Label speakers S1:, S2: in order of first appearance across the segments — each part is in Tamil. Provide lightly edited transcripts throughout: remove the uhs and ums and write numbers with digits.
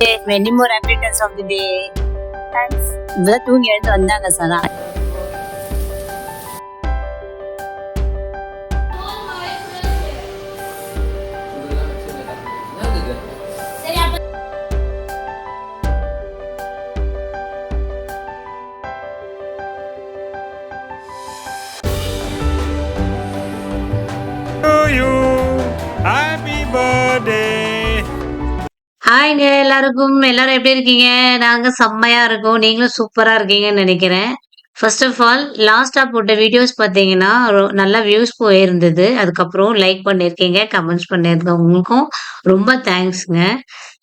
S1: Many more happy returns of the day. Thanks. இப்பதான் தூங்கி எழுந்து வந்தாங்க சனா. ஹாய்ங்க எல்லாருக்கும். எல்லாரும் எப்படி இருக்கீங்க? நாங்க செம்மையா இருக்கோம். நீங்களும் சூப்பரா இருக்கீங்கன்னு நினைக்கிறேன். ஃபர்ஸ்ட் ஆஃப் ஆல் லாஸ்ட்டா போட்ட வீடியோஸ் பார்த்தீங்கன்னா, நல்லா வியூஸ் போயிருந்தது. அதுக்கப்புறம் லைக் பண்ணியிருக்கீங்க, கமெண்ட்ஸ் பண்ணியிருக்கவங்களுக்கும் ரொம்ப தேங்க்ஸ்ங்க.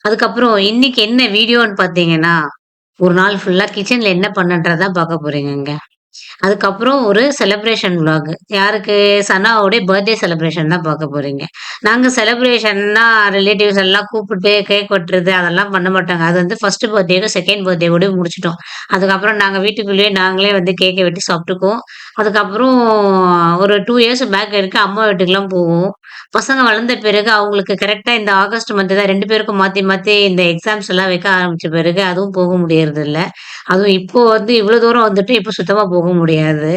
S1: அதுக்கப்புறம் இன்னைக்கு என்ன வீடியோன்னு பார்த்தீங்கன்னா, ஒரு நாள் ஃபுல்லா கிச்சன்ல என்ன பண்ணேன்றத பார்க்க போறீங்கங்க. அதுக்கப்புறம் ஒரு செலிப்ரேஷன் விளாக். யாருக்கு? சனாவுடைய பர்த்டே செலிப்ரேஷன் தான் பார்க்க போறீங்க. நாங்க செலிப்ரேஷன்னா ரிலேட்டிவ்ஸ் எல்லாம் கூப்பிட்டு கேக் வெட்டுறது அதெல்லாம் பண்ண மாட்டாங்க. அது வந்து ஃபர்ஸ்ட் பர்த்டேயோட செகண்ட் பர்த்டேவோட முடிச்சுட்டோம். அதுக்கப்புறம் நாங்க வீட்டுக்குள்ளேயே நாங்களே வந்து கேக்க வெட்டி சாப்பிட்டுக்குவோம். அதுக்கப்புறம் ஒரு 2 இயர்ஸ் பேக் வரைக்கும் அம்மா வீட்டுக்குலாம் போவோம். பசங்க வளர்ந்த பிறகு அவங்களுக்கு கரெக்ட்டா இந்த ஆகஸ்ட் மந்த் தான் 2 பேருக்கும் மாத்தி மாத்தி இந்த எக்ஸாம்ஸ் எல்லாம் வைக்க ஆரம்பிச்ச பிறகு அதுவும் போக முடியறதில்ல. அதுவும் இப்போ வந்து இவ்வளோ தூரம் வந்துட்டு இப்போ சுத்தமா போக முடியாது.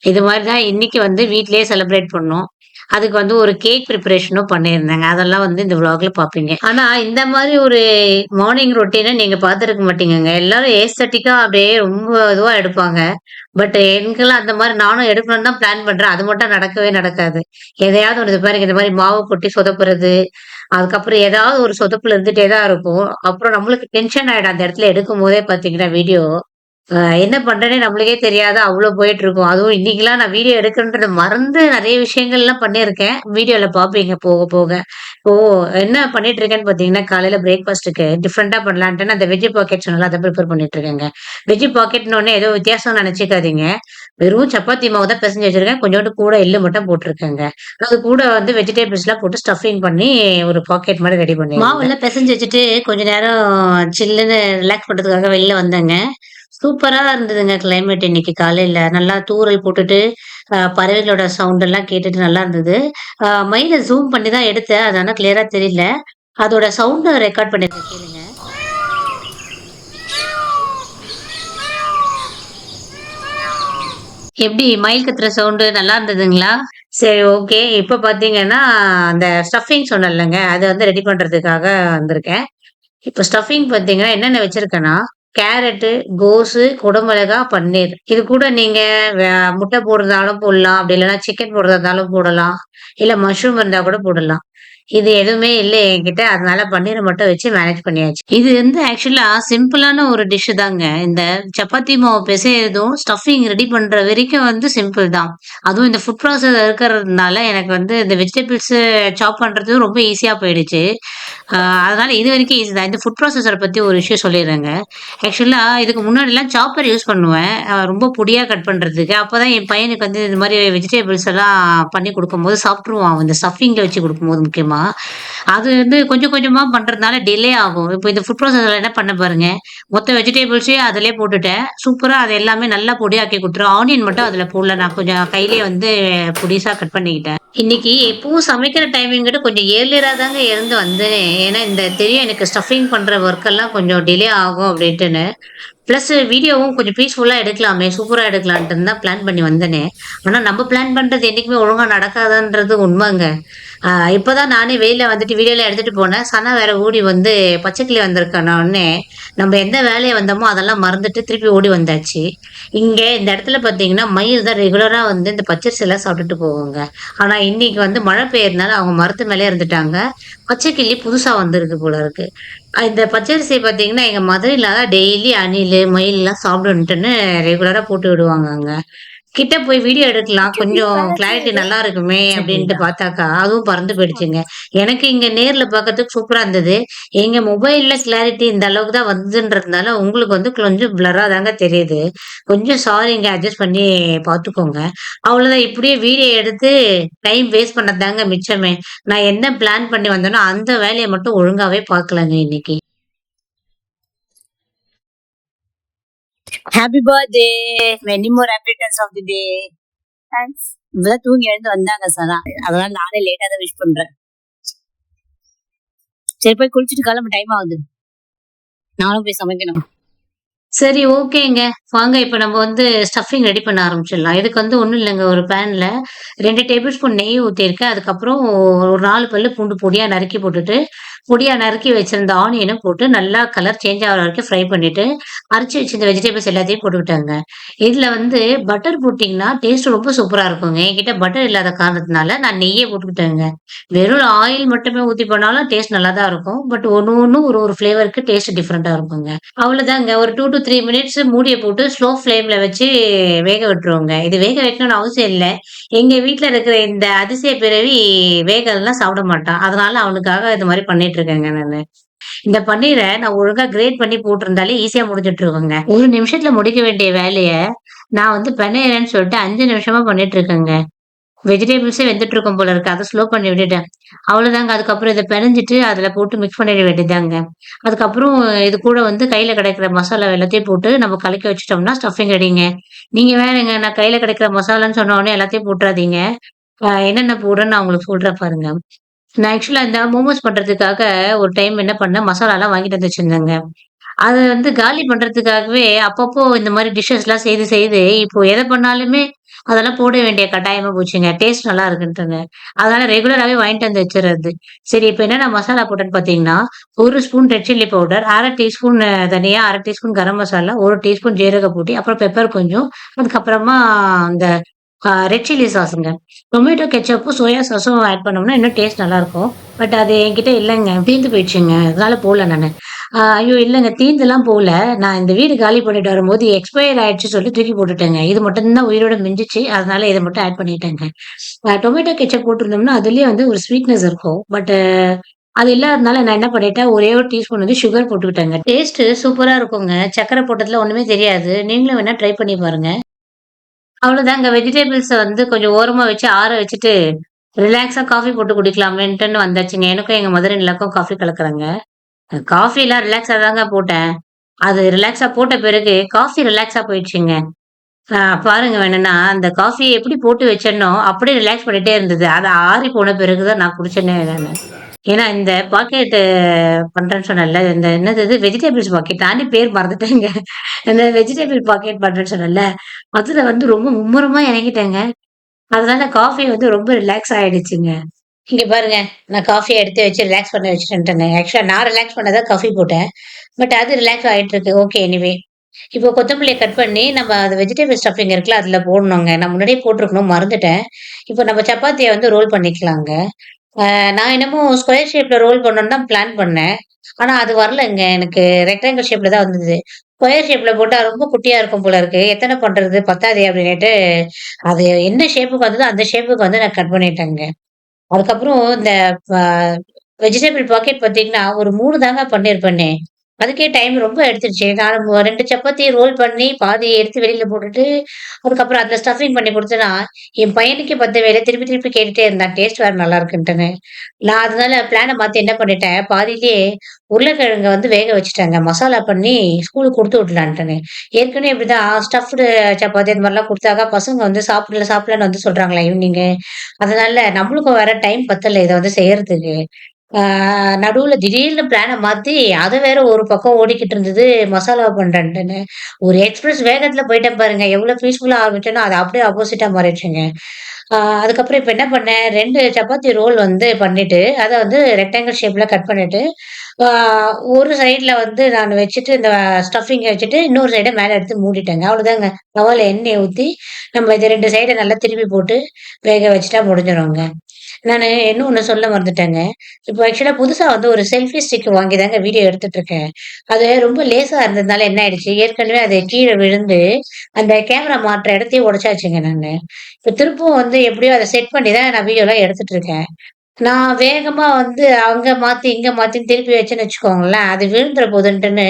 S1: இது மாரி தான் இன்னைக்கு வந்து வீட்லயே செலிப்ரேட் பண்ணோம். அதுக்கு வந்து ஒரு கேக் பிரிப்பரேஷனும் பண்ணியிருந்தேங்க. அதெல்லாம் வந்து இந்த விளாக்ல பார்ப்பீங்க. ஆனா இந்த மாரி ஒரு மார்னிங் ரொட்டீன நீங்க பார்த்துருக்க மாட்டீங்கங்க. எல்லாரும் ஏஸ்தட்டிக்கா அப்படியே ரொம்ப இதுவா எடுப்பாங்க. பட் எனக்கெல்லாம் அந்த மாரி நானும் எடுக்கணும்னு தான் பிளான் பண்றேன். அது மட்டும் நடக்கவே நடக்காது. எதையாவது ஒண்ணு பாருங்க இந்த மாரி மாவு கொட்டி சொதப்புறது, அதுக்கப்புறம் ஏதாவது ஒரு சொதப்புல இருந்துட்டே தான் இருக்கும். அப்புறம் நம்மளுக்கு டென்ஷன் ஆயிடும் அந்த இடத்துல எடுக்கும்போதே பார்த்தீங்கன்னா வீடியோ. என்ன பண்றேன்னே நம்மளுக்கே தெரியாது. அவ்ளோ போயிட்டுருக்கும். அதுவும் இன்னைக்கெல்லாம் நான் வீடியோ எடுக்கிறேன்றத மறந்து நெறைய விஷயங்கள்லாம் பண்ணியிருக்கேன். வீடியோல பார்ப்பீங்க போக போக. இப்போ என்ன பண்ணிட்டு இருக்கேன்னு பார்த்தீங்கன்னா, காலையில பிரேக்ஃபாஸ்ட்டுக்கு டிஃபரெண்ட்டா பண்ணலான்ட்டு நான் அந்த வெஜ் பாக்கெட் சொன்னேன்ல அத ப்ரிப்பேர் பண்ணிட்டு இருக்கேங்க. வெஜ் பாக்கெட்னோனே ஏதோ வித்தியாசம்னு நெனச்சுக்காதீங்க. வெறும் சப்பாத்தி மாவு தான் பெசஞ்சு வச்சிருக்கேன். கொஞ்சோண்டு கூட எள்ளு மட்டும் போட்டுருக்கேங்க. அது கூட வந்து வெஜிடபிள்ஸ்லாம் போட்டு ஸ்டஃபிங் பண்ணி ஒரு பாக்கெட் மாரி ரெடி பண்ணிருந்தேன். மாவெல்லாம் பெசஞ்சு வச்சுட்டு கொஞ்ச நேரம் சில்லுன்னு ரிலாக்ஸ் பண்றதுக்காக வெளில வந்தேங்க. சூப்பரா இருந்ததுங்க கிளைமேட் இன்னைக்கு காலையில. நல்லா தூறல் போட்டுட்டு, பறவைகளோட சவுண்ட் எல்லாம் கேட்டுட்டு நல்லா இருந்தது. மயில ஜூம் பண்ணி தான் எடுத்தேன். அது ஆனா கிளியரா தெரியல. அதோட சவுண்ட ரெக்கார்ட் பண்ணியிருக்கேன் கேளுங்க. எப்படி மயில் கத்துற சவுண்டு நல்லா இருந்ததுங்களா? சரி, ஓகே. இப்ப பார்த்தீங்கன்னா, அந்த ஸ்டஃபிங் சொன்னேன்லங்க, அத வந்து ரெடி பண்றதுக்காக வந்திருக்கேன். இப்ப ஸ்டஃபிங் பார்த்தீங்கன்னா, என்னென்ன வச்சிருக்கேன்னா, கேரட்டு, கோஸு, குடமிளகா, பன்னீர். இது கூட நீங்க வ முட்டை போடுறதாலும் போடலாம். அப்படி இல்லன்னா சிக்கன் போடுறதா இருந்தாலும் போடலாம். இல்ல மஷ்ரூம் இருந்தா கூட போடலாம். இது எதுவுமே இல்ல என்கிட்ட. அதனால பன்னீர மட்டும் வச்சு மேனேஜ் பண்ணியாச்சு. இது வந்து ஆக்சுவலா சிம்பிளான ஒரு டிஷ் தாங்க. இந்த சப்பாத்தி மாவு பிசையறதும், ஸ்டஃபிங் ரெடி பண்ற வரைக்கும் வந்து சிம்பிள் தான். அதுவும் இந்த ஃபுட் ப்ராசஸர் இருக்கிறதுனால எனக்கு வந்து இந்த வெஜிடபிள்ஸ் சாப் பண்றதும் ரொம்ப ஈஸியா போயிடுச்சு. அ அதனால இதுவரைக்கும் ஈஸி தான். இந்த ஃபுட் ப்ராசஸர பத்தி ஒரு விஷயம் சொல்லிர்றேங்க. ஆக்சுவலா இதுக்கு முன்னாடிலாம் சாப்பர் யூஸ் பண்ணுவேன். ரொம்ப பொடியா கட் பண்றதுக்கு. அப்பதான் என் பையனுக்கு வந்து இந்த மாரி வெஜிடபிள்ஸ் எல்லாம் பண்ணி குடுக்கும்போது சாப்ட்டுருவான் அவன். இந்த ஸ்டஃபிங்ல வச்சு குடுக்கும்போது முக்கியமா. அது வந்து கொஞ்சம் கொஞ்சமா பண்றதுனால டிலே ஆகும். இப்போ இந்த ஃபுட் ப்ராசஸர்ல என்ன பண்ணேன் பாருங்க. மொத்த வெஜிடபிள்ஸையும் அதிலயே போட்டுட்டேன். சூப்பரா அது எல்லாமே நல்லா பொடியாக்கி குடுத்துரும். ஆனியன் மட்டும் அதில போடல. நான் கொஞ்சம் கையிலேயே வந்து பொடிசா கட் பண்ணிக்கிட்டேன். இன்னைக்கு எப்பவும் சமைக்கிற டைமிங் விட கொஞ்சம் ஏர்லியரா தாங்க எழுந்து வந்தேனே. ஏன்னா இந்த தெரியும் எனக்கு ஸ்டஃபிங் பண்ற ஒர்க் எல்லாம் கொஞ்சம் டிலே ஆகும் அப்டின்ட்டுன்னு. பிளஸ் வீடியோவும் கொஞ்சம் பீஸ்ஃபுல்லா எடுக்கலாமே, சூப்பரா எடுக்கலான்ட்டுன்னு தான் பிளான் பண்ணி வந்தனே. ஆனா நம்ம பிளான் பண்றது என்னைக்குமே ஒழுங்கா நடக்காதுன்றது உண்மங்க. இப்பதான் நானே வெயில்ல வந்துட்டு வீடியோலாம் எடுத்துட்டு போனேன். சனா வேற ஓடி வந்து பச்சைக்கிளி வந்திருக்கனோனே, நம்ம எந்த வேலைய வந்தோமோ அதெல்லாம் மறந்துட்டு திருப்பி ஓடி வந்தாச்சு. இங்க இந்த இடத்துல பார்த்தீங்கன்னா, மயில் தான் ரெகுலரா வந்து இந்த பச்சரிசிலாம் சாப்பிட்டுட்டு போகுங்க. ஆனா இன்னைக்கு வந்து மழை பெய்யறதுனால அவங்க மரத்து மேலயே இருந்துட்டாங்க. பச்சைக்கிளி புதுசா வந்திருக்கு போல இருக்கு. இந்த பச்சரிசி பார்த்தீங்கன்னா, எங்க மதர் இன் லா தான் டெய்லி அணிலு, மயில்லாம் சாப்பிடணுன்ட்டுன்னு ரெகுலரா போட்டு விடுவாங்கங்க. கிட்ட போய் வீடியோ எடுக்கலாம். கொஞ்சம் கிளாரிட்டி நல்லா இருக்குமே அப்டின்ட்டு பார்த்தாக்கா, அதுவும் பறந்து போயிடுச்சுங்க. எனக்கு இங்க நேர்ல பார்க்கறதுக்கு சூப்பரா இருந்தது. எங்க மொபைல்ல கிளாரிட்டி இந்த அளவுக்கு தான் வருதுன்றதுனால, உங்களுக்கு வந்து கொஞ்சம் பிளர்ரா தாங்க தெரியுது. கொஞ்சம் சாரிங்க அட்ஜஸ்ட் பண்ணி பார்த்துக்கோங்க. அவ்வளோதான் இப்படியே வீடியோ எடுத்து டைம் வேஸ்ட் பண்ணது தாங்க மிச்சமே. நான் என்ன பிளான் பண்ணி வந்தேனோ, அந்த வேலைய மட்டும் ஒழுங்காவே பார்க்கலங்க இன்னைக்கு. Happy birthday. Many more happy returns of the day. Thanks. இப்பதான் தூங்கி எழுந்து வந்தாங்க சனா. அதனால நானே லேட்டா தான் விஷ் பண்றேன். சரி போய் குளிச்சுட்டு கிளம்பு டைம் ஆகுது.
S2: நானும் போய் சமைக்கணும்.
S1: சரி, ஓகேங்க. வாங்க இப்ப நம்ம வந்து ஸ்டஃபிங் ரெடி பண்ண ஆரம்பிச்சிடலாம். இதுக்கு வந்து ஒண்ணும் இல்லங்க. ஒரு பேன்ல 2 டேபிள் ஸ்பூன் நெய் ஊத்தியிருக்கேன். அதுக்கப்புறம் ஒரு 4 பல்லு பூண்டு பொடியா நறுக்கி போட்டுட்டு, பொடியா நறுக்கி வச்சிருந்த ஆனியனும் போட்டு நல்லா கலர் சேஞ்ச் ஆகுற வரைக்கும் ஃப்ரை பண்ணிட்டு, அரைச்சு வச்சிருந்த வெஜிடபிள்ஸ் எல்லாத்தையும் போட்டுக்கிட்டேங்க. இதுல வந்து பட்டர் போட்டீங்கன்னா, டேஸ்ட் ரொம்ப சூப்பரா இருக்குங்க. என்கிட்ட பட்டர் இல்லாத காரணத்தினால நான் நெய்யே போட்டுக்கிட்டேங்க. வெறும் ஆயில் மட்டுமே ஊத்தி பண்ணாலும் டேஸ்ட் நல்லா தான் இருக்கும். பட் ஒண்ணு ஒண்ணும் ஒரு ஒரு ஃப்ளேவருக்கு டேஸ்ட் டிஃபரெண்ட்டா இருக்குங்க. அவ்வளோதாங்க. ஒரு 2 டூ 3 மினிட்ஸ் மூடிய போட்டு ஸ்லோ ஃப்ளேம்ல வச்சு வேக விட்டுருவோங்க. இது வேக வைக்கணும்னு அவசியம் இல்ல. எங்க வீட்ல இருக்கிற இந்த அதிசய பிறவி வேகல்லாம் சாப்பிட மாட்டான். அதனால அவனுக்காக இது மாரி பண்ணிட்டு இருக்கேங்க நானு. இந்த பன்னீர நான் ஒழுங்கா கிரேட் பண்ணி போட்டிருந்தாலே ஈஸியா முடிஞ்சுட்டு இருக்குங்க. 1 நிமிஷத்துல முடிக்க வேண்டிய வேலைய நான் வந்து பண்ணீரேன்னு சொல்லிட்டு 5 நிமிஷமா பண்ணிட்டு இருக்கேங்க. வெஜிடபிள்ஸே வெந்துட்டு இருக்கும் போல இருக்கு. அத ஸ்லோ பண்ணி விட்டுட்டேன். அவ்வளோதாங்க. அதுக்கப்புறம் இத பெனஞ்சிட்டு அதுல போட்டு மிக்ஸ் பண்ணிட வேண்டியதுதாங்க. அதுக்கப்புறம் இது கூட வந்து கையில கிடைக்கிற மசாலா எல்லாத்தையும் போட்டு நம்ம கலக்கி வச்சுட்டோம்னா ஸ்டஃபிங் ரெடிங்க. நீங்க வேறங்க நான் கையில கிடைக்கிற மசாலான்னு சொன்ன உடனே எல்லாத்தையும் போட்டுறாதீங்க. என்னென்ன போடுறேன்னு நான் உங்களுக்கு சொல்றேன் பாருங்க. நான் ஆக்சுவலா இந்த மோமோஸ் பண்றதுக்காக ஒரு டைம் என்ன பண்ணேன், மசாலாலாம் வாங்கிட்டு வந்து வச்சிருந்தேங்க. அத வந்து காலி பண்றதுக்காகவே அப்பப்போ இந்த மாரி டிஷ்ஷஸ்லாம் செய்து செய்து இப்போ எத பண்ணாலுமே அதெல்லாம் போட வேண்டிய கட்டாயமா போச்சுங்க. டேஸ்ட் நல்லா இருக்குன்ட்டுன்னு. அதனால ரெகுலராவே வாங்கிட்டு வந்து வச்சுறது. சரி இப்ப என்னென்ன மசாலா போட்டேன்னு பார்த்தீங்கன்னா, 1 spoon red chilli powder, 1/2 teaspoon தனியா, 1/2 டீஸ்பூன் கரம் மசாலா, 1 டீஸ்பூன் ஜீரக பொடி, அப்புறம் பெப்பர் கொஞ்சம், அதுக்கப்புறமா இந்த ரெட் சில்லி சாஸுங்க. டொமேட்டோ கெட்சப்பும், சோயா சாஸும் ஆட் பண்ணோம்னா இன்னும் டேஸ்ட் நல்லாருக்கும். பட் அது என்கிட்ட இல்லங்க. தீர்ந்து போயிடுச்சுங்க. அதனால போடல நானு. ஐயோ! இல்லங்க தீர்ந்துலாம் போல. நான் இந்த வீடு காலி பண்ணிட்டு வரும்போது எக்ஸ்பயர் ஆயிடுச்சு சொல்லி தூக்கி போட்டுட்டேங்க. இது மட்டும் தான் உயிரோட மிஞ்சுச்சு. அதனால இத மட்டும் ஆட் பண்ணிட்டேங்க. டொமேட்டோ கெட்சப் போட்டிருந்தோம்னா, அதிலயே வந்து ஒரு ஸ்வீட்னஸ் இருக்கும். பட் அது இல்லாதனால நான் என்ன பண்ணிட்டேன், ஒரே ஒரு டீஸ்பூன் வந்து சுகர் போட்டுக்கிட்டேங்க. டேஸ்ட்டு சூப்பரா இருக்குங்க. சர்க்கரை போட்டதுல ஒண்ணுமே தெரியாது. நீங்களும் வேணா ட்ரை பண்ணி பாருங்க. அவ்வளோதாங்க. வெஜிடபிள்ஸ வந்து கொஞ்சம் ஓரமா வச்சு ஆற வச்சுட்டு, ரிலாக்ஸா காஃபி போட்டு குடிக்கலாமேன்ட்டுன்னு வந்தாச்சுங்க. எனக்கும் எங்க மதர் இன் லாக்கும் காஃபி கலக்குறேங்க. காஃபிலாம் ரிலாக்ஸா தாங்க போட்டேன். அது ரிலாக்ஸா போட்ட பிறகு, காஃபி ரிலாக்ஸா போயிடுச்சுங்க. ஆ பாருங்க வேணும்னா, அந்த காஃபிய எப்படி போட்டு வச்சேனோ, அப்படியே ரிலாக்ஸ் பண்ணிட்டே இருந்தது. அது ஆறி போன பிறகு தான் நான் குடிச்சேனே நானு. ஏன்னா இந்த பாக்கெட்டு பண்றேன்னு சொன்னேன்ல, இந்த என்னது இது வெஜிடபிள்ஸ் பாக்கெட். நானே பேர் மறந்துட்டேங்க. இந்த வெஜிடபிள் பாக்கெட் பண்றேன்னு சொன்னேன்ல, அதுல வந்து ரொம்ப மும்முரமா இறங்கிட்டேங்க. அதனால காஃபி வந்து ரொம்ப ரிலாக்ஸ் ஆயிடுச்சுங்க. இங்க பாருங்க, நான் காஃபிய எடுத்து வச்சு ரிலாக்ஸ் பண்ண வச்சுட்டேன்ட்டேங்க. ஆக்சுவலா நான் ரிலாக்ஸ் பண்ண தான் காஃபி போட்டேன். பட் அது ரிலாக்ஸ் ஆயிட்டு இருக்கு. Okay anyway. இப்போ கொத்தமல்லிய கட் பண்ணி நம்ம அந்த வெஜிடபிள் ஸ்டஃபிங் இருக்குல்ல, அதுல போடணுங்க. நான் முன்னாடியே போட்டுருக்கணும், மறந்துட்டேன். இப்போ நம்ம சப்பாத்திய வந்து ரோல் பண்ணிக்கலாங்க. நான் என்னமோ ஸ்கொயர் ஷேப்ல ரோல் பண்ணணும்னு தான் பிளான் பண்ணேன். ஆனா அது வரலங்க. எனக்கு ரெக்டாங்கிள் ஷேப்ல தான் வந்தது. ஸ்கொயர் ஷேப்ல போட்டா ரொம்ப குட்டியா இருக்கும் போல இருக்கு. எத்தன பண்றது பத்தாதே அப்டின்னுட்டு, அது என்ன ஷேப்புக்கு வந்ததோ அந்த ஷேப்புக்கு வந்து நான் கட் பண்ணிட்டேங்க. அதுக்கப்புறம் இந்த ப வெஜிடபிள் பாக்கெட் பார்த்தீங்கன்னா, ஒரு 3 தாங்க பண்ணியிருப்பேனே. அதுக்கே டைம் ரொம்ப எடுத்துருச்சு. நான் 2 சப்பாத்திய ரோல் பண்ணி, பாதி எடுத்து வெளில போட்டுட்டு, அதுக்கப்புறம் அதில ஸ்டஃபிங் பண்ணி குடுத்தேன்னா, என் பையனுக்கே பத்த வேல திருப்பி திருப்பி கேட்டுட்டே இருந்தான். டேஸ்ட் வேற நல்லா இருக்குன்ட்டுன்னு. நான் அதனால பிளான மாத்தி என்ன பண்ணிட்டேன், பாதியிலேயே உருளைக்கிழங்க வந்து வேக வச்சுட்டேங்க. மசாலா பண்ணி ஸ்கூலுக்கு குடுத்து விடலான்ட்டுன்னு. ஏற்கனவே இப்படிதான் ஸ்டஃப்டு சப்பாத்தி அந்த மாரிலாம் குடுத்தாக்கா, பசங்க வந்து சாப்பிடல சாப்பிடலன்னு வந்து சொல்றாங்களா ஈவினிங்கு. அதனால நம்மளுக்கும் வேற டைம் பத்தல இத வந்து செய்யறதுக்கு. ஆ நடுவுல திடீர்னு பிளான மாத்தி, அத வேற ஒரு பக்கம் ஓடிக்கிட்டு இருந்தது, மசாலா பண்றேன்ட்டுன்னு. ஒரு எக்ஸ்பிரஸ் வேகத்துல போயிட்டேன் பாருங்க. எவ்வளோ பீஸ்ஃபுல்லா ஆரம்பிச்சேனோ, அது அப்படியே ஆப்போசிட்டா மாறிடுச்சுங்க. அதுக்கப்புறம் இப்ப என்ன பண்ணேன், 2 சப்பாத்தி ரோல் வந்து பண்ணிட்டு, அத வந்து ரெக்டாங்கிள் ஷேப்ல கட் பண்ணிட்டு, ஆ ஒரு சைட்ல வந்து நான் வச்சுட்டு, இந்த ஸ்டஃபிங்க வச்சுட்டு, இன்னொரு சைட மேல எடுத்து மூடிட்டேங்க. அவ்வளோதாங்க. தவால எண்ணெய ஊத்தி, நம்ம இது 2 சைட நல்லா திருப்பி போட்டு, வேக வச்சுட்டா முடிஞ்சிருங்க. நானு இன்னொன்னு சொல்ல மறந்துட்டேங்க. இப்போ ஆக்சுவலா புதுசா வந்து ஒரு செல்ஃபி ஸ்டிக் வாங்கி தாங்க வீடியோ எடுத்துட்டு இருக்கேன். அது ரொம்ப லேசா இருந்ததுனால என்ன ஆயிடுச்சு, ஏற்கனவே அது கீழ விழுந்து, அந்த கேமரா மாட்டுற இடத்தையும் உடைச்சாச்சுங்க நானு. இப்ப திரும்பவும் வந்து எப்படியோ அத செட் பண்ணி தான் நான் வீடியோலாம் எடுத்துட்டு இருக்கேன். நான் வேகமா வந்து அங்க மாத்தி, இங்க மாத்தின்னு திருப்பி வச்சேன்னு வச்சுக்கோங்களேன், அது விழுந்துற போதுன்ட்டுன்னு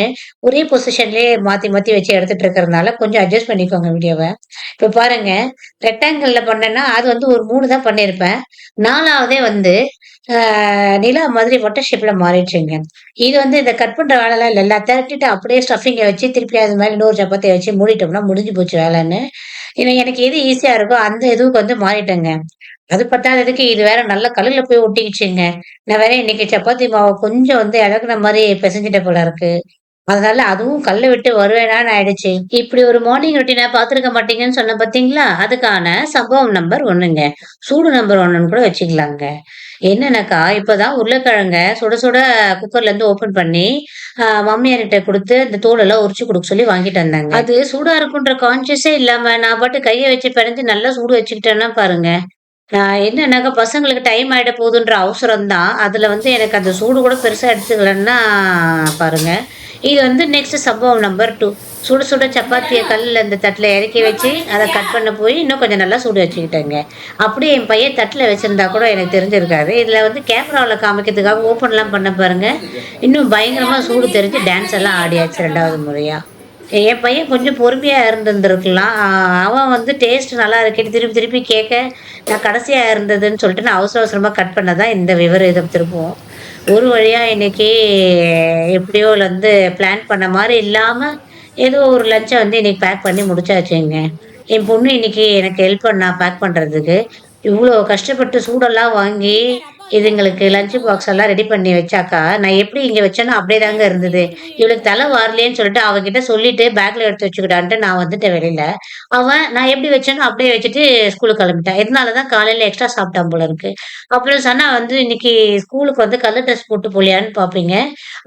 S1: ஒரே பொசிஷன்லயே மாத்தி, மாத்தி வச்சு எடுத்துட்டு இருக்கிறதுனால கொஞ்சம் அட்ஜஸ்ட் பண்ணிக்கோங்க வீடியோவ. இப்ப பாருங்க, ரெக்டாங்கிள்ல பண்ணேன்னா, அது வந்து ஒரு 3 தான் பண்ணியிருப்பேன். 4வதே வந்து அ நிலா மாதிரி வட்ட ஷேப்ல மாறிடுச்சுங்க. இது வந்து இந்த கட் பண்ற வேலைலாம் இல்லல்ல. தெரட்டிட்டு அப்படியே ஸ்டஃபிங்க வச்சு திருப்பி அது மேல இன்னொரு சப்பாத்திய வச்சு மூடிட்டோம்னா முடிஞ்சு போச்சு வேலைன்னு. எனக்கு எது ஈஸியா இருக்கோ அந்த இதுவுக்கு வந்து மாறிட்டேங்க. அது பத்தாததுக்கு இது வேற நல்ல கல்லுல போய் ஒட்டிக்கிச்சுங்க. நான் வேற இன்னைக்கு சப்பாத்தி மாவ கொஞ்சம் வந்து இளகுன மாரி பெசஞ்சுட்டேன் போல இருக்கு. அதனால அதுவும் கல்ல விட்டு வருவேனான்னு ஆயிடுச்சு. இப்படி ஒரு மார்னிங் ரொட்டீன பார்த்துருக்க மாட்டீங்கன்னு சொன்னேன் பார்த்தீங்களா? அதுக்கான சம்பவம் நம்பர் 1ங்க. சூடு நம்பர் 1ன்னு கூட வச்சுக்கலாங்க. என்னன்னாக்கா, இப்பதான் உருளைக்கிழங்க சுட சுட குக்கர்லேருந்து ஓப்பன் பண்ணி, மாமியார்ட்ட குடுத்து அந்த தோலெல்லாம் உரிச்சு குடுக்க சொல்லி வாங்கிட்டு வந்தேங்க. அது சூடா இருக்குன்ற கான்ஷியஸே இல்லாம நான் பாட்டுக்கு கைய வச்சு பெனஞ்சு நல்லா சூடு வச்சுக்கிட்டேன்னா பாருங்க. என்னன்னாக்கா பசங்களுக்கு டைம் ஆயிட போதுன்ற அவசரம் தான். அதுல வந்து எனக்கு அந்த சூடு கூட பெருசா எடுத்துக்கலன்னா பாருங்க. இது வந்து நெக்ஸ்ட் சம்பவம் நம்பர் 2. சுட சுட சப்பாத்திய கல்லுல இந்த தட்டுல இறக்கி வச்சு, அத கட் பண்ண போய் இன்னும் கொஞ்சம் நல்லா சுட வச்சுக்கிட்டேங்க. அப்படியே என் பையன் தட்டுல வச்சிருந்தா கூட எனக்கு தெரிஞ்சிருக்காது. இதுல வந்து கேமராவுல காமிக்கிறதுக்காக ஓப்பன்லாம் பண்ணேன் பாருங்க. இன்னும் பயங்கரமா சூடு தெரிஞ்சு டான்ஸ் எல்லாம் ஆடியாச்சு 2வது முறையா. என் பையன் கொஞ்சம் பொறுமையா இருந்திருந்திருக்கலாம். அவன் வந்து டேஸ்ட் நல்லா இருக்கேன்னு திருப்பி திருப்பி கேட்க, நான் கடைசியா இருந்ததுன்னு சொல்லிட்டு நான் அவசர அவசரமா கட் பண்ணதான் இந்த விபரீதம் திரும்பவும். ஒரு வழியா இன்னைக்கு எப்படியோ வந்து பிளான் பண்ண மாரி இல்லாம, ஏதோ ஒரு லஞ்ச வந்து இன்னைக்கு பேக் பண்ணி முடிச்சாச்சுங்க. என் பொண்ணு இன்னைக்கு எனக்கு ஹெல்ப் பண்ணா பேக் பண்றதுக்கு. இவ்ளோ கஷ்டப்பட்டு சூடெல்லாம் வாங்கி, இதுங்களுக்கு லஞ்ச் பாக்ஸ் எல்லாம் ரெடி பண்ணி வச்சாக்கா, நான் எப்படி இங்க வச்சேனோ அப்படியே தாங்க இருந்தது. இவளுக்கு தல வாரலேன்னு சொல்லிட்டு அவகிட்ட சொல்லிட்டு பேக்ல எடுத்து வச்சுக்கிடான்ட்டு நான் வந்துட்டேன் வெளில. அவன் நான் எப்படி வச்சேனோ அப்படியே வச்சுட்டு ஸ்கூலுக்கு கிளம்பிட்டான். இதனால தான் காலையில எக்ஸ்ட்ரா சாப்பிட்டான் போல இருக்கு. அப்புறம் சனா வந்து இன்னைக்கு ஸ்கூலுக்கு வந்து கலர் ட்ரெஸ் போட்டு போலியான்னு பார்ப்பீங்க.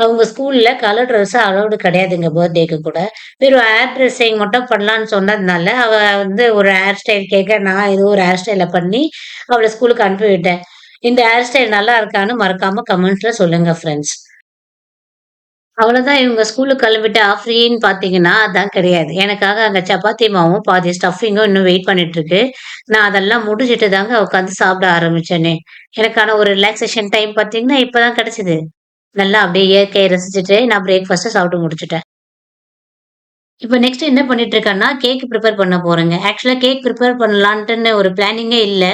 S1: அவங்க ஸ்கூல்ல கலர் ட்ரெஸ் அலவுட் கிடையாதுங்க பர்த்டேக்கு கூட. வெறும் ஹேர் ட்ரெஸ்ஸிங் மட்டும் பண்ணலான்னு சொன்னதுனால, அவ வந்து ஒரு ஹேர் ஸ்டைல் கேட்க நான் ஏதோ ஒரு ஹேர் ஸ்டைல பண்ணி அவள ஸ்கூலுக்கு அனுப்பி விட்டேன். இந்த ஹேர் ஸ்டைல் நல்லா இருக்கான்னு மறக்காம கமெண்ட்ஸ்ல சொல்லுங்க ஃபிரெண்ட்ஸ். அவ்வளோதான் இவங்க ஸ்கூலுக்கு கிளம்பிட்டா ஃப்ரீன்னு பார்த்தீங்கன்னா, அதான் கிடையாது. எனக்காக அங்க சப்பாத்தி மாவும், பாதி ஸ்டஃபிங்கும் இன்னும் வெயிட் பண்ணிட்டு இருக்கு. நான் அதெல்லாம் முடிச்சுட்டு தாங்க உட்காந்து சாப்பிட ஆரம்பிச்சேனே. எனக்கான ஒரு ரிலாக்சேஷன் டைம் பார்த்தீங்கன்னா, இப்ப தான் கிடைச்சது. நல்லா அப்படியே இயற்கையை ரசிச்சுட்டு நான் பிரேக்ஃபாஸ்ட்ட சாப்பிட்டு முடிச்சுட்டேன். இப்ப நெக்ஸ்ட் என்ன பண்ணிட்டு இருக்கேன்னா, கேக் பிரிப்பேர் பண்ண போறேங்க. ஆக்சுவலா கேக் பிரிப்பேர் பண்ணலான்ட்டுன்னு ஒரு பிளானிங்கே இல்ல.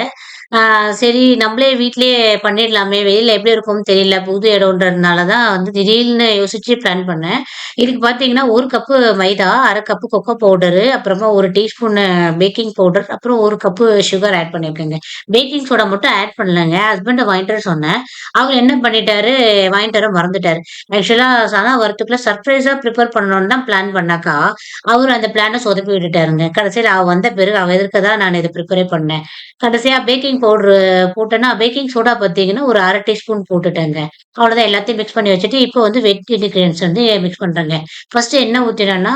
S1: ஆ சரி நம்மளே வீட்லயே பண்ணிடலாமே! வெளில எப்படி இருக்கும்னு தெரியல. புது இடம்ன்றதுனால தான் வந்து திடீர்னு யோசிச்சு பிளான் பண்ணேன். இதுக்கு பார்த்தீங்கன்னா, 1 cup maida, 1/2 cup cocoa powder, அப்புறமா 1 டீஸ்பூன் பேக்கிங் பவுடர், அப்புறம் 1 கப்பு சுகர் ஆட் பண்ணியிருக்கேங்க. பேக்கிங் சோடா மட்டும் ஆட் பண்ணலங்க. ஹஸ்பண்ட வாங்கிட்டு வர சொன்னேன். அவரு என்ன பண்ணிட்டாரு, வாங்கிட்டு வர மறந்துட்டாரு. ஆக்சுவலா சனா வரத்துக்குள்ள சர்ப்ரைஸா பிரிப்பேர் பண்ணணும்னு தான் பிளான் பண்ணாக்கா, அவரு அந்த பிளான சொதப்பி விட்டுட்டாருங்க. கடைசியில அவ வந்த பிறகு அவ எதிர்க்க தான் நான் இத பிரிப்பரே பண்ணேன். கடைசியா பேக்கிங் பவுடரு போட்டேன்னா, பேக்கிங் சோடா பார்த்தீங்கன்னா, ஒரு 1/2 டீஸ்பூன் போட்டுட்டேங்க. அவ்வளோதான் எல்லாத்தையும் மிக்ஸ் பண்ணி வச்சுட்டு, இப்போ வந்து வெட் இன்கிரீடியன்ட்ஸ் வந்து மிக்ஸ் பண்றேங்க. ஃபர்ஸ்ட்டு என்ன ஊத்தினேன்னா,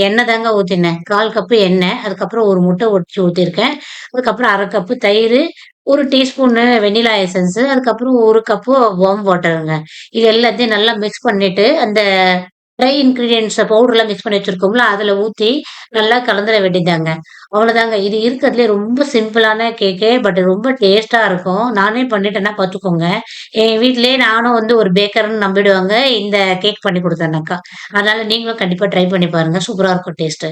S1: எண்ணெய் தாங்க ஊத்தினேன். 1/4 கப்பு எண்ணெய், அதுக்கப்புறம் 1 முட்டை உடைச்சு ஊத்தியிருக்கேன். அதுக்கப்புறம் 1/2 கப்பு தயிரு, 1 டீஸ்பூனு வெண்ணிலா எசன்ஸ், அதுக்கப்புறம் 1 கப்பு வார்ம் வாட்டருங்க. இது எல்லாத்தையும் நல்லா மிக்ஸ் பண்ணிட்டு, அந்த ட்ரை இன்கிரீடியன்ட்ஸ் பவுடர்லாம் மிக்ஸ் பண்ணி வச்சிருக்கோம்ல, அதுல ஊத்தி நல்லா கலந்துர வேண்டியதுதாங்க. அவ்வளோதாங்க. இது இருக்கிறதுலயே ரொம்ப சிம்பிளான கேக்கு. பட் ரொம்ப டேஸ்ட்டா இருக்கும். நானே பண்ணிட்டேன்னா பார்த்துக்கோங்க. என் வீட்லயே நானும் வந்து ஒரு பேக்கர்ன்னு நம்பிடுவாங்க. இந்த கேக் பண்ணி குடுத்தேனாக்கா. அதனால நீங்களும் கண்டிப்பா ட்ரை பண்ணி பாருங்க. சூப்பரா இருக்கும் டேஸ்ட்டு.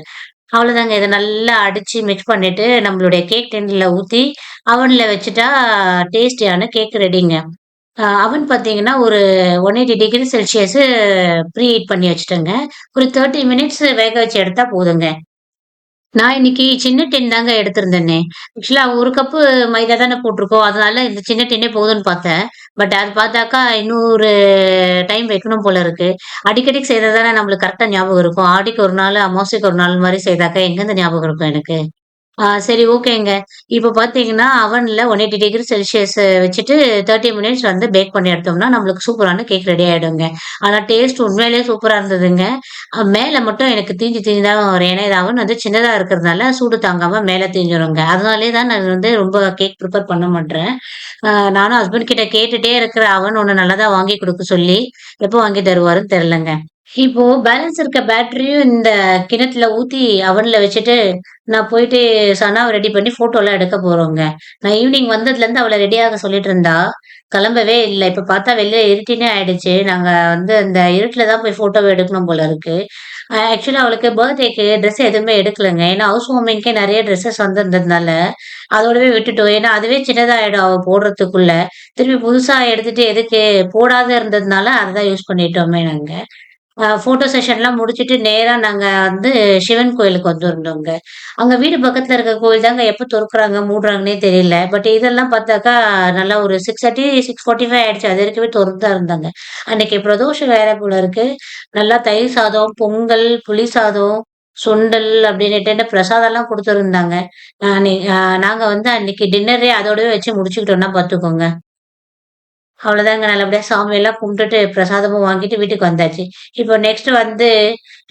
S1: அவ்வளோதாங்க. இத நல்லா அடிச்சு மிக்ஸ் பண்ணிட்டு, நம்மளுடைய கேக் டின்ல ஊத்தி, அவன்ல வச்சுட்டா டேஸ்டியான கேக் ரெடிங்க. அவன் பார்த்தீங்கன்னா, ஒரு 180 டிகிரி செல்சியஸ் ப்ரீ ஹீட் பண்ணி வச்சுட்டேங்க. ஒரு 30 மினிட்ஸ் வேக வச்சு எடுத்தா போதுங்க. நான் இன்னைக்கு சின்ன டின் தாங்க எடுத்திருந்தேனே. ஆக்சுவலா 1 கப்பு மைதா தானே போட்டிருக்கோம். அதனால இந்த சின்ன டின்னே போதும்ன்னு பார்த்தேன். பட் அது பார்த்தாக்கா இன்னொரு டைம் வைக்கணும் போல இருக்கு. அடிக்கடி செய்றது தானே நம்மளுக்கு கரெக்ட்டா ஞாபகம் இருக்கும். ஆடிக்கு 1 நாள், அமாவாசைக்கு 1 நாள் மாரி செய்தாக்கா எங்கேருந்து ஞாபகம் இருக்கும் எனக்கு. சரி ஓகேங்க. இப்ப பார்த்தீங்கன்னா, அவன்ல 180 டிகிரி செல்சியஸ் வச்சுட்டு 30 மினிட்ஸ் வந்து பேக் பண்ணி எடுத்தோம்னா, நம்மளுக்கு சூப்பரான கேக் ரெடி ஆயிடுங்க. ஆனா டேஸ்ட் உண்மையிலேயே சூப்பரா இருந்ததுங்க. மேல மட்டும் எனக்கு தீஞ்சு தீஞ்சு தான் வரும். ஏன்னா, இது அவன் வந்து சின்னதா இருக்கிறதுனால சூடு தாங்காம மேல தீஞ்சிருங்க. அதனாலேயே தான் நான் வந்து ரொம்ப கேக் ப்ரிப்பேர் பண்ண மாட்றேன். அ நானும் ஹஸ்பண்ட் கிட்ட கேட்டுட்டே இருக்கிறேன். அவன் ஒண்ணு நல்லதா வாங்கி குடுக்க சொல்லி, எப்போ வாங்கி தருவாருன்னு தெரியலங்க. இப்போ பேலன்ஸ் இருக்க பேட்டரியும் இந்த கிணத்துல ஊத்தி அவன்ல வச்சுட்டு, நான் போயிட்டு சனாவ ரெடி பண்ணி ஃபோட்டோலாம் எடுக்க போறோங்க. நான் ஈவினிங் வந்ததுலேருந்து அவள ரெடியாக சொல்லிட்டு இருந்தா, கிளம்பவே இல்ல. இப்ப பார்த்தா வெளில இருட்டினே ஆயிடுச்சு. நாங்க வந்து அந்த இருட்டுல தான் போய் ஃபோட்டோவ எடுக்கணும் போல இருக்கு. ஆக்சுவலா அவளுக்கு பர்த்டேக்கு ட்ரெஸ் எதுவுமே எடுக்கலங்க. ஏன்னா ஹவுஸ் வார்மிங்க்கே நெறைய ட்ரெஸ்ஸஸ் வந்திருந்ததுனால, அதோடவே விட்டுட்டோம். ஏன்னா அதுவே சின்னதாயிடும் அவ போடுறதுக்குள்ள. திருப்பி புதுசா எடுத்துட்டு எதுக்கு போடாத இருந்ததுனால, அததான் யூஸ் பண்ணிட்டோமே நாங்க. ஃபோட்டோ செஷன்லாம் முடிச்சுட்டு நேரா நாங்க வந்து சிவன் கோயிலுக்கு வந்திருந்தோங்க. அங்க வீடு பக்கத்துல இருக்க கோயில் தாங்க எப்ப தொறக்குறாங்க, மூடுறாங்கன்னே தெரியல. பட் இதெல்லாம் பார்த்தாக்கா நல்லா ஒரு 6:30, 6:45 ஆயிடுச்சு. அது வரைக்குமே தொறந்து தான் இருந்தாங்க. அன்னைக்கு பிரதோஷம் வேற போல இருக்கு. நல்லா தயிர் சாதம், பொங்கல், புளி சாதம், சுண்டல் அப்படின்னுட்டு பிரசாதம்லாம் குடுத்துருந்தாங்க. நாங்க வந்து அன்னைக்கு டின்னரே அதோடவே வச்சு முடிச்சுக்கிட்டோம்னா பார்த்துக்கோங்க. அவ்வளோதாங்க. நல்லபடியா சாமியெல்லாம் கும்பிட்டுட்டு, பிரசாதமும் வாங்கிட்டு வீட்டுக்கு வந்தாச்சு. இப்போ நெக்ஸ்ட் வந்து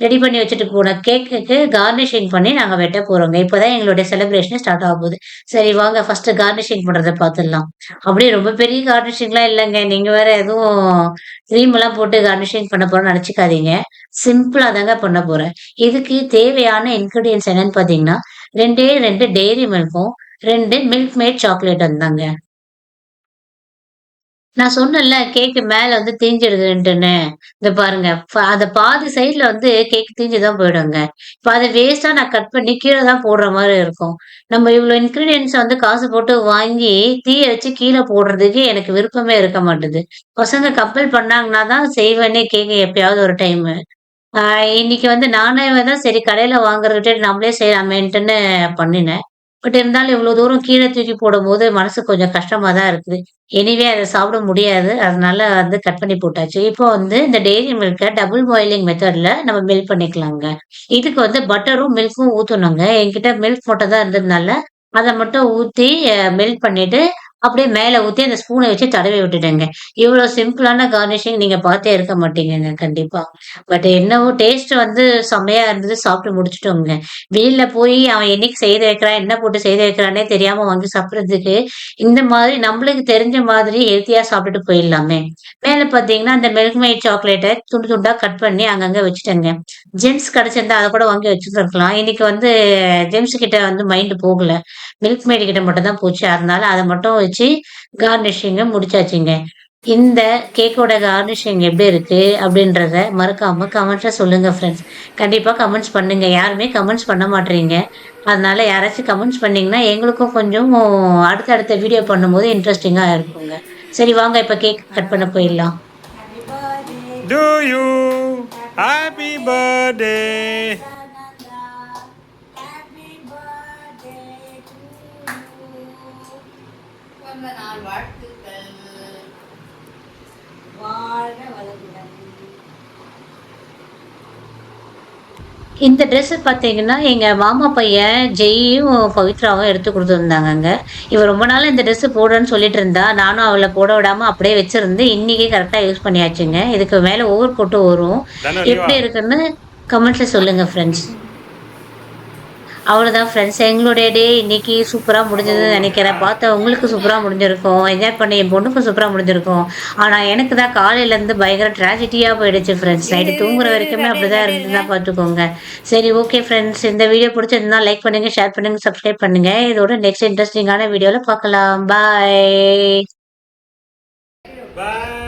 S1: ரெடி பண்ணி வச்சுட்டு போன கேக்குக்கு கார்னிஷிங் பண்ணி நாங்க வெட்ட போறோங்க. இப்ப தான் எங்களுடைய செலிப்ரேஷனே ஸ்டார்ட் ஆகப்போது. சரி வாங்க ஃபர்ஸ்ட்டு கார்னிஷிங் பண்றத பார்த்துடலாம். அப்படியே ரொம்ப பெரிய கார்னிஷிங்லாம் இல்லங்க. நீங்க வேற எதுவும் கிரீம்லாம் போட்டு கார்னிஷிங் பண்ண போறேன்னு நெனச்சுக்காதீங்க. சிம்பிளா தாங்க பண்ண போறேன். இதுக்கு தேவையான இன்கிரீடியன்ட்ஸ் என்னன்னு பார்த்தீங்கன்னா, 2டே 2 டெய்ரி மில்க்கும், 2 மில்க் மேட் சாக்லேட்டும் தாங்க. நான் சொன்னேன்ல கேக்கு மேல வந்து தீஞ்சிடுதுன்ட்டுன்னு. இந்த பாருங்க. அந்த பாதி சைடுல வந்து கேக் தீஞ்சு தான் போயிடுங்க. இப்ப அத வேஸ்ட்டா நான் கட் பண்ணி கீழ தான் போடுற மாரி இருக்கும். நம்ம இவ்ளோ இன்கிரீடியன்ட்ஸ வந்து காசு போட்டு வாங்கி தீய வச்சு கீழ போடுறதுக்கு எனக்கு விருப்பமே இருக்க மாட்டுது. பசங்க கம்பல் பண்ணாங்கன்னா தான் செய்வேனே கேக்கு எப்பயாவது ஒரு டைமு. ஆ இன்னைக்கு வந்து நானே தான் சரி கடையில வாங்குறத விட்டுட்டு நம்மளே செய்யலாமேன்ட்டுன்னு பண்ணினேன். பட் இருந்தாலும் இவ்ளோ தூரம் கீழ தூக்கி போடும்போது மனசு கொஞ்சம் கஷ்டமா தான் இருக்குது. எனிவே அத சாப்பிட முடியாது. அதனால வந்து கட் பண்ணி போட்டாச்சு. இப்போ வந்து இந்த டெய்ரி மில்க்க டபுள் பாயிலிங் மெத்தட்ல நம்ம மெல்ட் பண்ணிக்கலாங்க. இதுக்கு வந்து பட்டரும், மில்க்கும் ஊத்தணுங்க. என்கிட்ட மில்க் மட்டும் தான் இருந்ததுனால, அத மட்டும் ஊத்தி மெல்ட் பண்ணிட்டு, அப்படியே மேல ஊத்தி அந்த ஸ்பூன வச்சு தடவி விட்டுட்டேங்க. இவ்ளோ சிம்பிளான கார்னிஷிங் நீங்க பார்த்தே இருக்க மாட்டீங்கங்க கண்டிப்பா. பட் என்னவோ டேஸ்ட் வந்து செம்மையா இருந்தது. சாப்பிட்டு முடிச்சுட்டோங்க. வெளில போய் அவன் என்னைக்கு செய்து வைக்கிறான், என்ன போட்டு செய்து வைக்கிறான்னே தெரியாம வாங்கி சாப்பிடுறதுக்கு, இந்த மாதிரி நம்மளுக்கு தெரிஞ்ச மாதிரி ஹெல்த்தியா சாப்பிட்டுட்டு போயிடலாமே! மேல பார்த்தீங்கன்னா, அந்த மில்க் மேட் சாக்லேட்ட துண்டு துண்டா கட் பண்ணி அங்கங்க வச்சுட்டேங்க. ஜெம்ஸ் கிடைச்சிருந்தா அத கூட வாங்கி வச்சிருந்திருக்கலாம். இன்னைக்கு வந்து ஜெம்ஸ் கிட்ட வந்து மைண்ட் போகல. மில்க் மேட் கிட்ட மட்டும் தான் போச்சு. அதனால அத மட்டும் வச்சு கார்னிஷிங்க முடிச்சாச்சுங்க. இந்த கேக்கோட கார்னிஷிங் எப்படி இருக்கு? அப்படின்றத மறக்காம கமெண்ட்ல சொல்லுங்க ஃப்ரெண்ட்ஸ். கண்டிப்பா கமெண்ட்ஸ் பண்ணுங்க. யாருமே கமெண்ட்ஸ் பண்ண மாட்றீங்க. அதனால யாராச்சும் கமெண்ட்ஸ் பண்ணீங்கன்னா, எங்களுக்கும் கொஞ்சம் அடுத்த வீடியோ பண்ணும்போது இன்ட்ரஸ்டிங்கா இருக்குங்க. சரி வாங்க இப்ப கேக் கட் பண்ண போயிடலாம்.
S2: Happy birthday to
S3: Do you? Happy
S2: you.
S3: birthday.
S2: Nanda. Happy birthday to you. பிறந்த நாள் வாழ்த்துக்கள். வாழ்க வளமுடன்.
S1: இந்த ட்ரெஸ் பார்த்தீங்கன்னா, எங்க மாமா பையன் ஜெய்யும், பவித்ராவும் எடுத்து குடுத்துருந்தாங்கங்க. இவ ரொம்ப நாளா இந்த ட்ரெஸ் போடுறேன்னு சொல்லிட்டு இருந்தா. நானும் அவள போட விடாம அப்படியே வச்சிருந்து, இன்னைக்கு கரெக்ட்டா யூஸ் பண்ணியாச்சுங்க. இதுக்கு மேல ஓவர் கோட்டும் வரும்.
S3: Dano, நீ வா.
S1: எப்படி இருக்குன்னு கமெண்ட்ல சொல்லுங்க ஃப்ரெண்ட்ஸ். அவ்வளோதான் ஃப்ரெண்ட்ஸ். எங்களுடைய டே இன்னைக்கு சூப்பரா முடிஞ்சதுன்னு நெனைக்கிறேன். பார்த்தா உங்களுக்கு சூப்பரா முடிஞ்சிருக்கும். என்ஜாய் பண்ண என் பொண்ணுக்கும் சூப்பரா முடிஞ்சிருக்கும். ஆனா எனக்கு தான் காலையிலேருந்து பயங்கர ட்ராஜடியா போயிடுச்சு ஃப்ரெண்ட்ஸ்.
S2: இரு
S1: நைட்டு
S2: இரு
S1: தூங்குற
S2: இரு இரு
S1: வரைக்குமே
S2: ரெடி
S1: அப்படிதான்
S2: ரெடி
S1: இருந்ததுன்னா
S2: இருக்கேன்.
S1: பார்த்துக்கோங்க. சரி ஓகே ஃப்ரெண்ட்ஸ். இந்த வீடியோ பிடிச்சிருந்தா லைக் பண்ணுங்க, ஷேர் பண்ணுங்க, சப்ஸ்கிரைப் பண்ணுங்க. இதோட நெக்ஸ்ட் இன்ட்ரஸ்டிங்கான வீடியோல பார்க்கலாம். பாய்.
S3: Bye.